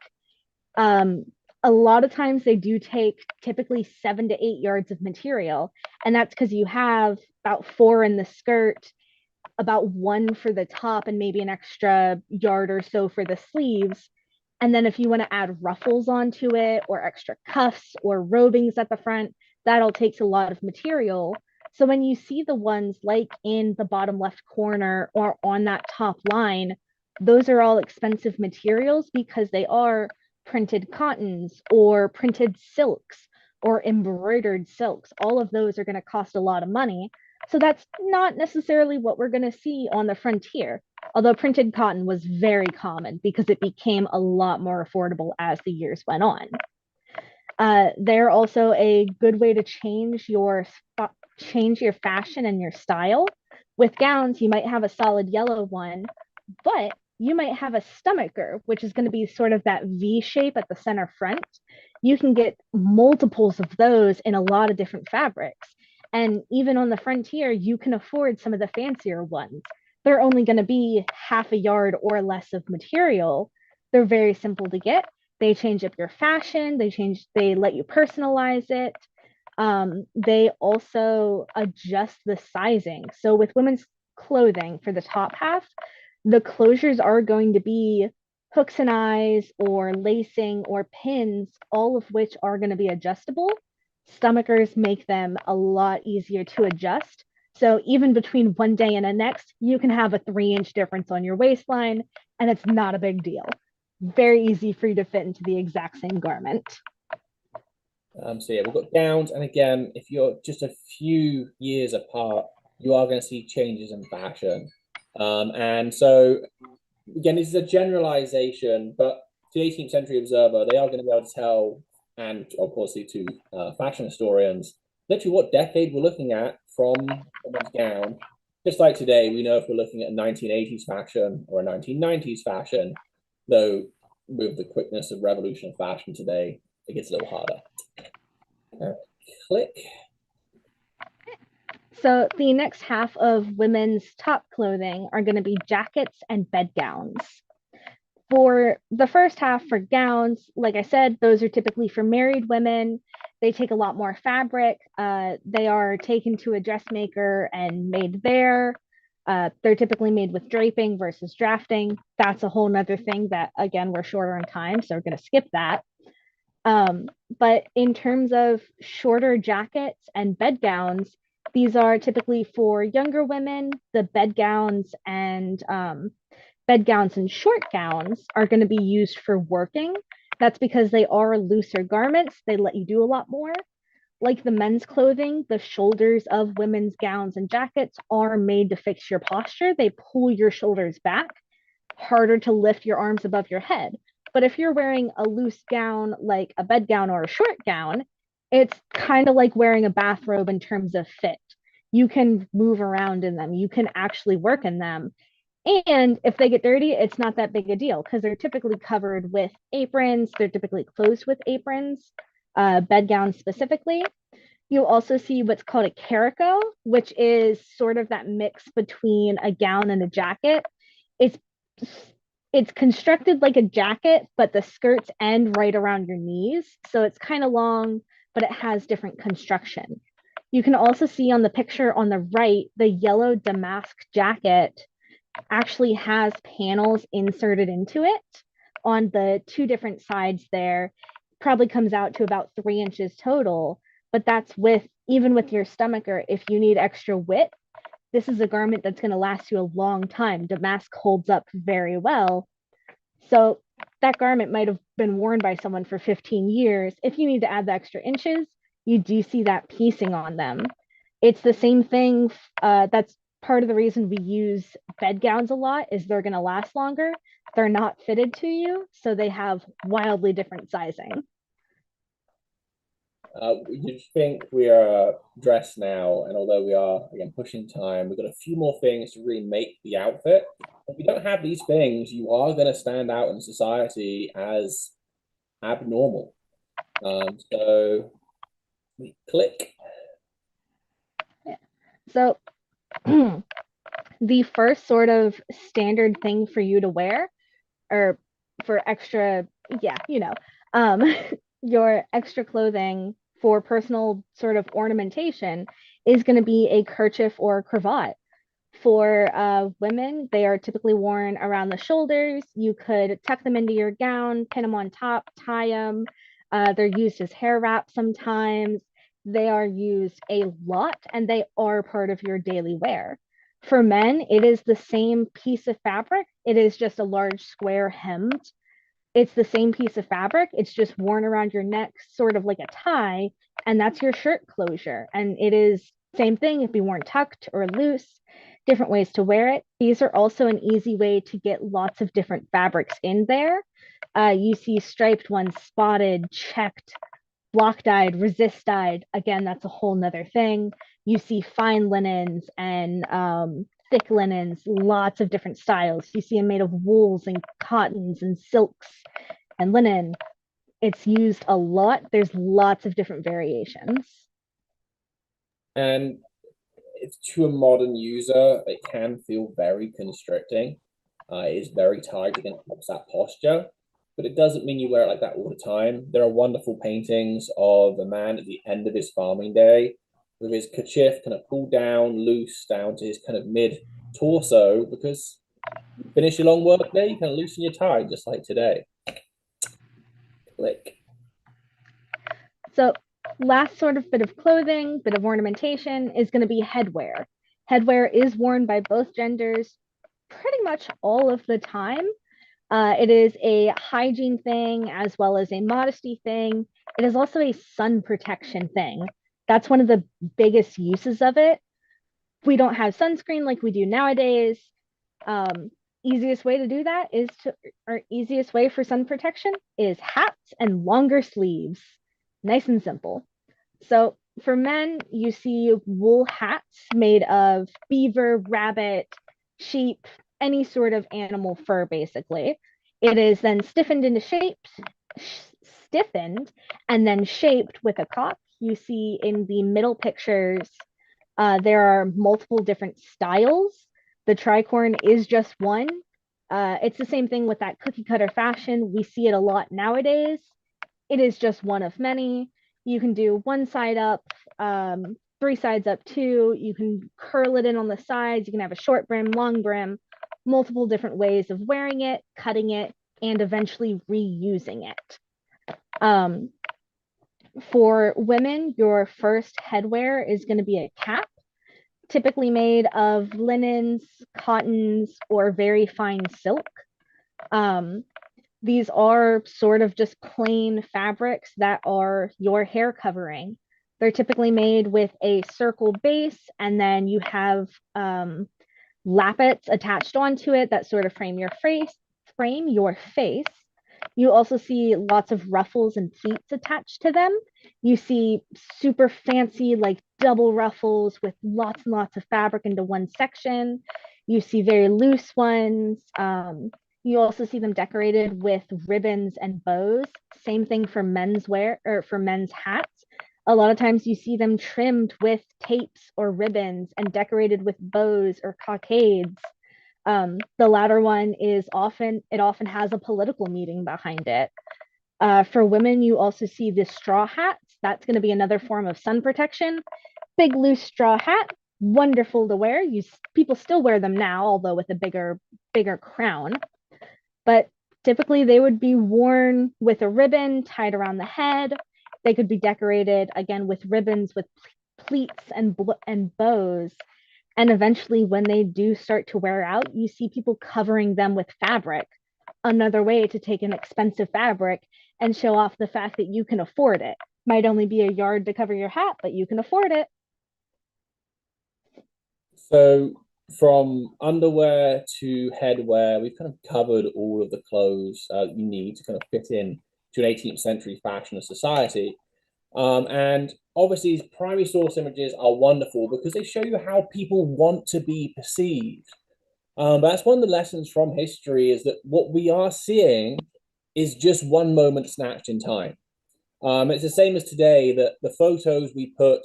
A lot of times they do take typically 7 to 8 yards of material. And that's because you have about 4 in the skirt, about 1 for the top, and maybe an extra yard or so for the sleeves. And then if you want to add ruffles onto it or extra cuffs or robings at the front, that all takes a lot of material. So when you see the ones like in the bottom left corner or on that top line, those are all expensive materials because they are printed cottons or printed silks or embroidered silks. All of those are going to cost a lot of money. So that's not necessarily what we're going to see on the frontier. Although printed cotton was very common because it became a lot more affordable as the years went on. They're also a good way to change your fashion and your style. With gowns, you might have a solid yellow one, but you might have a stomacher, which is going to be sort of that V shape at the center front. You can get multiples of those in a lot of different fabrics. And even on the frontier, you can afford some of the fancier ones. They're only going to be half a yard or less of material. They're very simple to get. They change up your fashion. They let you personalize it. They also adjust the sizing. So with women's clothing for the top half, the closures are going to be hooks and eyes or lacing or pins, all of which are going to be adjustable. Stomachers make them a lot easier to adjust. So even between one day and the next, you can have a 3-inch difference on your waistline, and it's not a big deal. Very easy for you to fit into the exact same garment. So yeah, we've got gowns, and again, if you're just a few years apart, you are going to see changes in fashion. And so again, this is a generalization, but to the 18th century observer, they are going to be able to tell, and of course to fashion historians, literally what decade we're looking at from someone's gown. Just like today, we know if we're looking at a 1980s fashion or a 1990s fashion, though with the quickness of revolution of fashion today, it gets a little harder. Click. So the next half of women's top clothing are going to be jackets and bedgowns. For the first half, for gowns, like I said, those are typically for married women. They take a lot more fabric. They are taken to a dressmaker and made there. They're typically made with draping versus drafting. That's a whole nother thing that, again, we're shorter on time, so we're going to skip that. But in terms of shorter jackets and bedgowns, these are typically for younger women. The bedgowns and short gowns are going to be used for working. That's because they are looser garments. They let you do a lot more. Like the men's clothing, the shoulders of women's gowns and jackets are made to fix your posture. They pull your shoulders back, harder to lift your arms above your head. But if you're wearing a loose gown, like a bedgown or a short gown, it's kind of like wearing a bathrobe in terms of fit. You can move around in them. You can actually work in them. And if they get dirty, it's not that big a deal because they're typically covered with aprons. They're typically closed with aprons, bedgowns specifically. You'll also see what's called a caraco, which is sort of that mix between a gown and a jacket. It's constructed like a jacket, but the skirts end right around your knees. So it's kind of long, but it has different construction. You can also see on the picture on the right, the yellow damask jacket actually has panels inserted into it on the 2 different sides there. Probably comes out to about 3 inches total, but that's even with your stomacher, if you need extra width, this is a garment that's going to last you a long time. Damask holds up very well. So that garment might have been worn by someone for 15 years. If you need to add the extra inches, you do see that piecing on them. It's the same thing. That's part of the reason we use bedgowns a lot is they're going to last longer. They're not fitted to you, so they have wildly different sizing. You think we are dressed now, and although we are, again, pushing time, we've got a few more things to really make the outfit. If you don't have these things, you are going to stand out in society as abnormal. So, click. Yeah. So, the first sort of standard thing for you to wear, or for extra, your extra clothing for personal sort of ornamentation is going to be a kerchief or a cravat. For women, they are typically worn around the shoulders. You could tuck them into your gown, pin them on top, tie them. They're used as hair wraps sometimes. They are used a lot and they are part of your daily wear. For men, it is the same piece of fabric. It is just a large square hemmed. It's the same piece of fabric. It's just worn around your neck, sort of like a tie, and that's your shirt closure. And it is same thing. It'd be worn tucked or loose, different ways to wear it. These are also an easy way to get lots of different fabrics in there. You see striped ones, spotted, checked, block dyed, resist dyed. Again, that's a whole nother thing. You see fine linens and thick linens, lots of different styles. You see them made of wools and cottons and silks and linen. It's used a lot. There's lots of different variations. And it's, to a modern user, it can feel very constricting. It is very tight against that posture, but it doesn't mean you wear it like that all the time. There are wonderful paintings of a man at the end of his farming day with his kerchief kind of pulled down, loose down to his kind of mid torso, because you finish your long work day, you kind of loosen your tie, just like today. Click. So last sort of bit of clothing, bit of ornamentation is going to be headwear. Headwear is worn by both genders pretty much all of the time. It is a hygiene thing as well as a modesty thing. It is also a sun protection thing. That's one of the biggest uses of it. We don't have sunscreen like we do nowadays. Easiest way to do that is or easiest way for sun protection is hats and longer sleeves. Nice and simple. So for men, you see wool hats made of beaver, rabbit, sheep, any sort of animal fur, basically. It is then stiffened into shapes, stiffened, and then shaped with a cock. You see in the middle pictures, there are multiple different styles. The tricorn is just one. It's the same thing with that cookie cutter fashion. We see it a lot nowadays. It is just one of many. You can do one side up, three sides up two. You can curl it in on the sides. You can have a short brim, long brim, multiple different ways of wearing it, cutting it, and eventually reusing it. For women, your first headwear is going to be a cap, typically made of linens, cottons, or very fine silk. These are sort of just plain fabrics that are your hair covering. They're typically made with a circle base, and then you have lappets attached onto it that sort of frame your face. You also see lots of ruffles and pleats attached to them. You see super fancy, like double ruffles with lots and lots of fabric into one section. You see very loose ones. You also see them decorated with ribbons and bows. Same thing for men's wear or for men's hats. A lot of times you see them trimmed with tapes or ribbons and decorated with bows or cockades. The latter one is often has a political meaning behind it. For women, you also see the straw hats. That's going to be another form of sun protection. Big loose straw hat, wonderful to wear. People still wear them now, although with a bigger crown. But typically they would be worn with a ribbon tied around the head. They could be decorated again with ribbons, with pleats and bows. And eventually, when they do start to wear out, you see people covering them with fabric. Another way to take an expensive fabric and show off the fact that you can afford it. Might only be a yard to cover your hat, but you can afford it. So from underwear to headwear, we've kind of covered all of the clothes you need to kind of fit in to an 18th century fashion of society. And obviously, these primary source images are wonderful because they show you how people want to be perceived. But that's one of the lessons from history, is that what we are seeing is just one moment snatched in time. It's the same as today, that the photos we put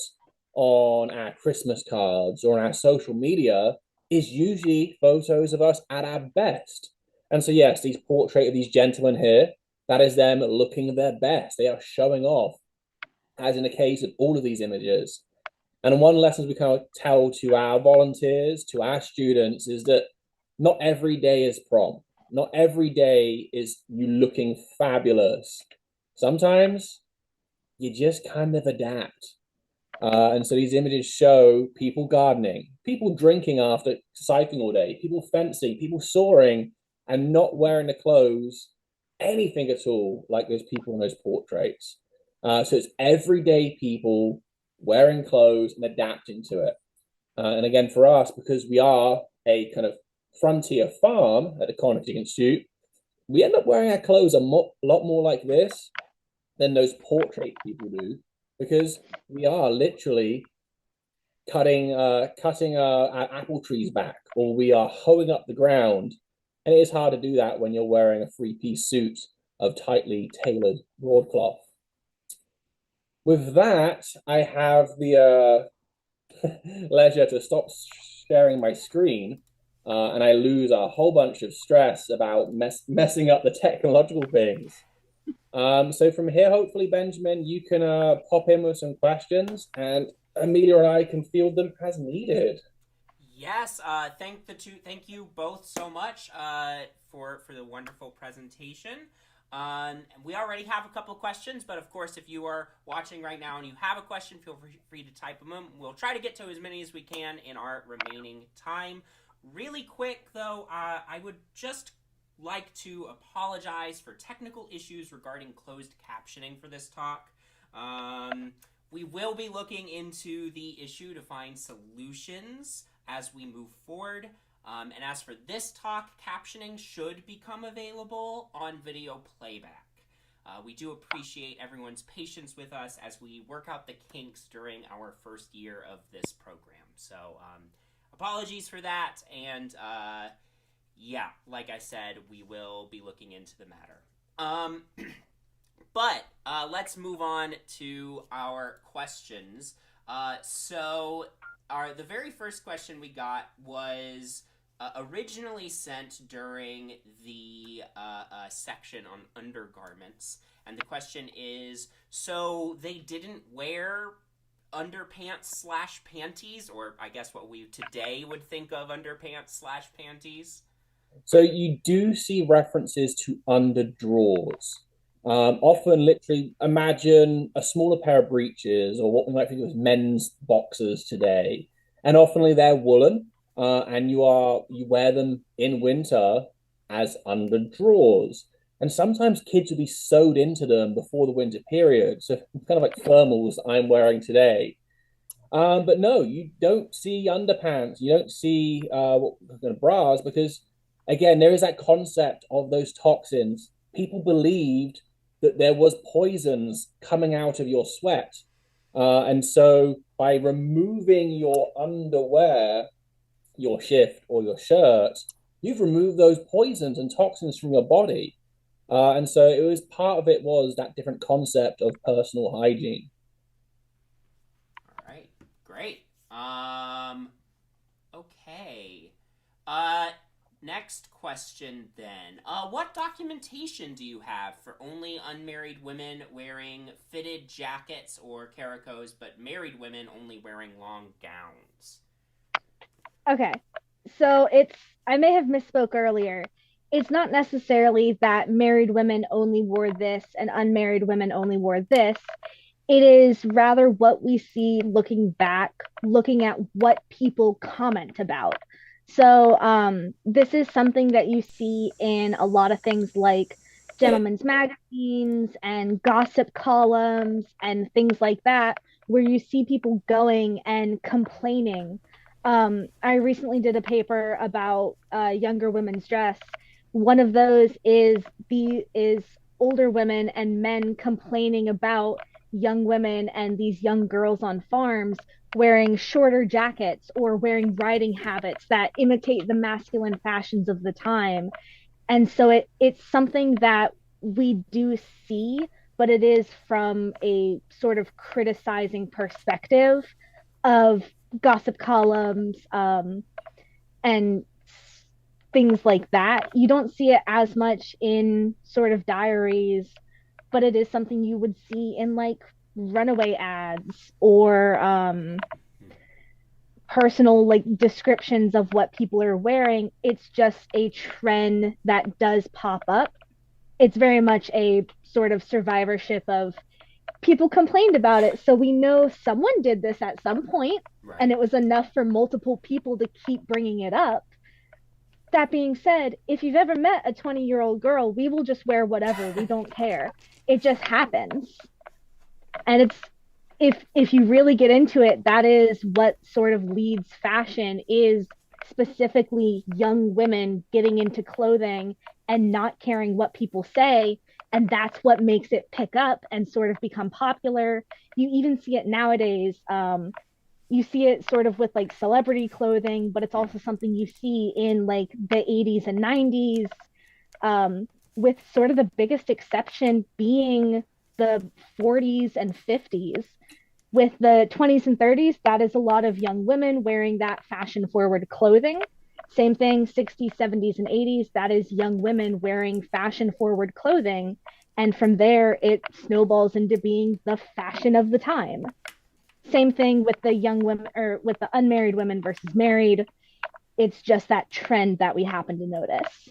on our Christmas cards or on our social media is usually photos of us at our best. And so, yes, these portrait of these gentlemen here, that is them looking their best. They are showing off, as in the case of all of these images. And one lesson we kind of tell to our volunteers, to our students, is that not every day is prom. Not every day is you looking fabulous. Sometimes you just kind of adapt. And so these images show people gardening, people drinking after cycling all day, people fencing, people soaring and not wearing the clothes, anything at all, like those people in those portraits. So it's everyday people wearing clothes and adapting to it. And again, for us, because we are a kind of frontier farm at the Conococheague Institute, we end up wearing our clothes a lot more like this than those portrait people do, because we are literally cutting our apple trees back, or we are hoeing up the ground. And it is hard to do that when you're wearing a three-piece suit of tightly tailored broadcloth. With that, I have the leisure to stop sharing my screen, and I lose a whole bunch of stress about messing up the technological things. So from here, hopefully, Benjamin, you can pop in with some questions, and Amelia and I can field them as needed. Yes, thank you both so much for the wonderful presentation. We already have a couple of questions, but of course, if you are watching right now and you have a question, feel free to type them in. We'll try to get to as many as we can in our remaining time. Really quick, though, I would just like to apologize for technical issues regarding closed captioning for this talk. We will be looking into the issue to find solutions as we move forward. And as for this talk, captioning should become available on video playback. We do appreciate everyone's patience with us as we work out the kinks during our first year of this program. So apologies for that, and yeah, like I said, we will be looking into the matter. But let's move on to our questions. So the very first question we got was originally sent during the section on undergarments. And the question is, so they didn't wear underpants/panties, or I guess what we today would think of underpants/panties? So you do see references to underdrawers. Often, literally, imagine a smaller pair of breeches, or what we might think of as men's boxers today, and often they're woolen, and you wear them in winter as underdrawers. And sometimes kids will be sewed into them before the winter period, so kind of like thermals I'm wearing today. But no, you don't see underpants, you don't see bras, because again, there is that concept of those toxins. People believed that there was poisons coming out of your sweat. And so by removing your underwear, your shift or your shirt, you've removed those poisons and toxins from your body. And so it was part of it was that different concept of personal hygiene. All right, great. Okay. Next question then. What documentation do you have for only unmarried women wearing fitted jackets or caracos, but married women only wearing long gowns? Okay, so I may have misspoke earlier. It's not necessarily that married women only wore this and unmarried women only wore this. It is rather what we see looking back, looking at what people comment about. So this is something that you see in a lot of things like gentlemen's magazines and gossip columns and things like that, where you see people going and complaining. I recently did a paper about younger women's dress. One of those is older women and men complaining about young women and these young girls on farms wearing shorter jackets or wearing riding habits that imitate the masculine fashions of the time. And so it's something that we do see, but it is from a sort of criticizing perspective of gossip columns and things like that. You don't see it as much in sort of diaries, but it is something you would see in like runaway ads or personal like descriptions of what people are wearing. It's just a trend that does pop up. It's very much a sort of survivorship of people complained about it, so we know someone did this at some point, Right. and it was enough for multiple people to keep bringing it up. That being said, if you've ever met a 20-year-old girl, we will just wear whatever. We don't care. It just happens. And it's if you really get into it, that is what sort of leads fashion, is specifically young women getting into clothing and not caring what people say, and that's what makes it pick up and sort of become popular. You even see it nowadays. You see it sort of with like celebrity clothing, but it's also something you see in like the 80s and 90s, with sort of the biggest exception being the 40s and 50s. With the 20s and 30s, that is a lot of young women wearing that fashion forward clothing. Same thing, 60s, 70s, and 80s, that is young women wearing fashion forward clothing. And from there, it snowballs into being the fashion of the time. Same thing with the young women, or with the unmarried women versus married. It's just that trend that we happen to notice.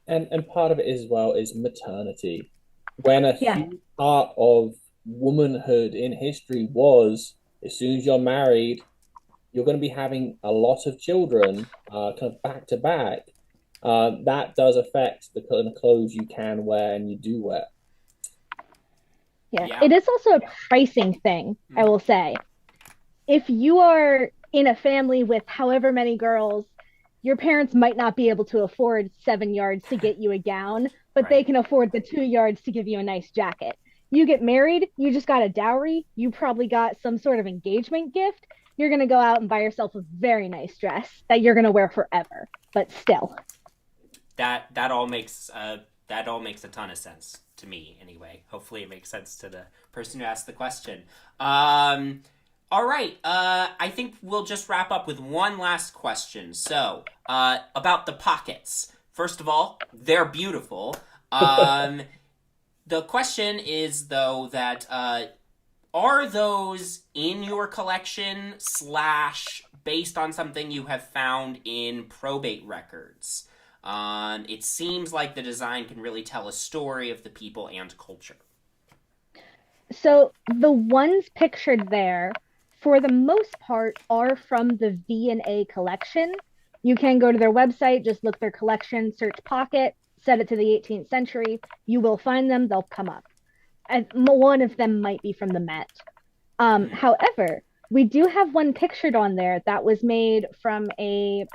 And part of it as well is maternity. When a Yeah. huge part of womanhood in history was, as soon as you're married, you're going to be having a lot of children, kind of back to back. That does affect the kind of clothes you can wear and you do wear. Yeah. It is also a pricing thing, I will say. If you are in a family with however many girls, your parents might not be able to afford 7 yards to get you a gown, but Right. they can afford the 2 yards to give you a nice jacket. You get married, you just got a dowry, you probably got some sort of engagement gift. You're going to go out and buy yourself a very nice dress that you're going to wear forever. But still, That all makes a ton of sense to me anyway. Hopefully it makes sense to the person who asked the question. All right. I think we'll just wrap up with one last question. So, about the pockets. First of all, they're beautiful. The question is, though, that are those in your collection / based on something you have found in probate records? It seems like the design can really tell a story of the people and culture. so the ones pictured there, for the most part, are from the V&A collection. You can go to their website, just look their collection, search pocket, set it to the 18th century. You will find them, they'll come up. And one of them might be from the Met. However, we do have one pictured on there that was made from a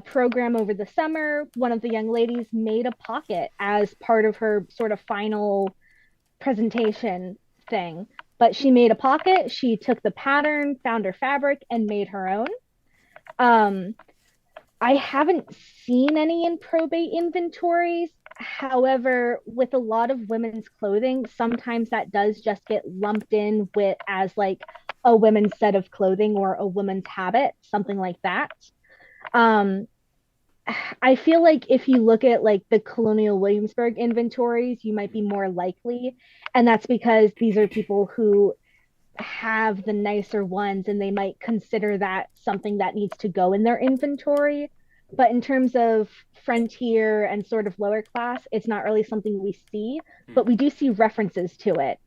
program over the summer. One of the young ladies made a pocket as part of her sort of final presentation thing. But she made a pocket, she took the pattern, found her fabric, and made her own. I haven't seen any in probate inventories. However, with a lot of women's clothing, sometimes that does just get lumped in with as like a women's set of clothing or a woman's habit, something like that. Um, I feel like if you look at like the Colonial Williamsburg inventories, you might be more likely. And that's because these are people who have the nicer ones and they might consider that something that needs to go in their inventory. But in terms of frontier and sort of lower class, it's not really something we see, but we do see references to it.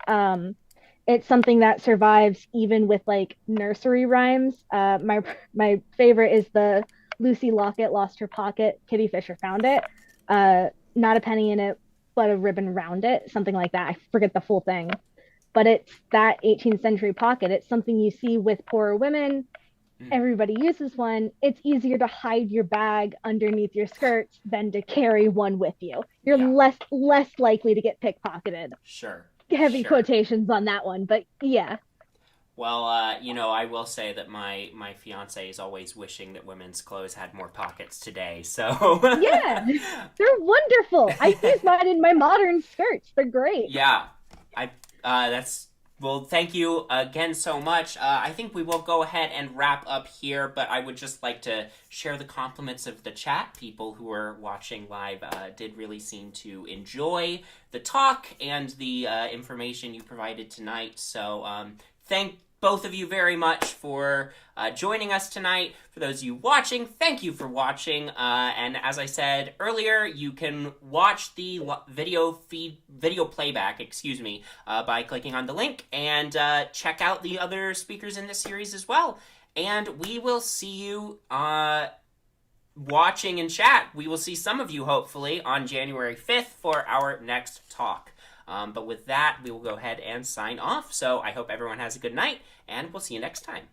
It's something that survives even with like nursery rhymes. My favorite is the Lucy Lockett lost her pocket, Kitty Fisher found it. Not a penny in it, but a ribbon round it, something like that. I forget the full thing. But it's that 18th century pocket. It's something you see with poorer women. Everybody uses one. It's easier to hide your bag underneath your skirts than to carry one with you. You're less likely to get pickpocketed. Sure. Heavy quotations on that one, but yeah. Well, I will say that my fiance is always wishing that women's clothes had more pockets today. So yeah, they're wonderful. I use mine in my modern skirts. They're great. Yeah, well, thank you again so much. I think we will go ahead and wrap up here, but I would just like to share the compliments of the chat. People who are watching live did really seem to enjoy the talk and the information you provided tonight. So both of you very much for joining us tonight. For those of you watching, thank you for watching. And as I said earlier, you can watch the video playback, by clicking on the link, and check out the other speakers in this series as well. And we will see you watching in chat. We will see some of you, hopefully, on January 5th for our next talk. But with that, we will go ahead and sign off. So I hope everyone has a good night, and we'll see you next time.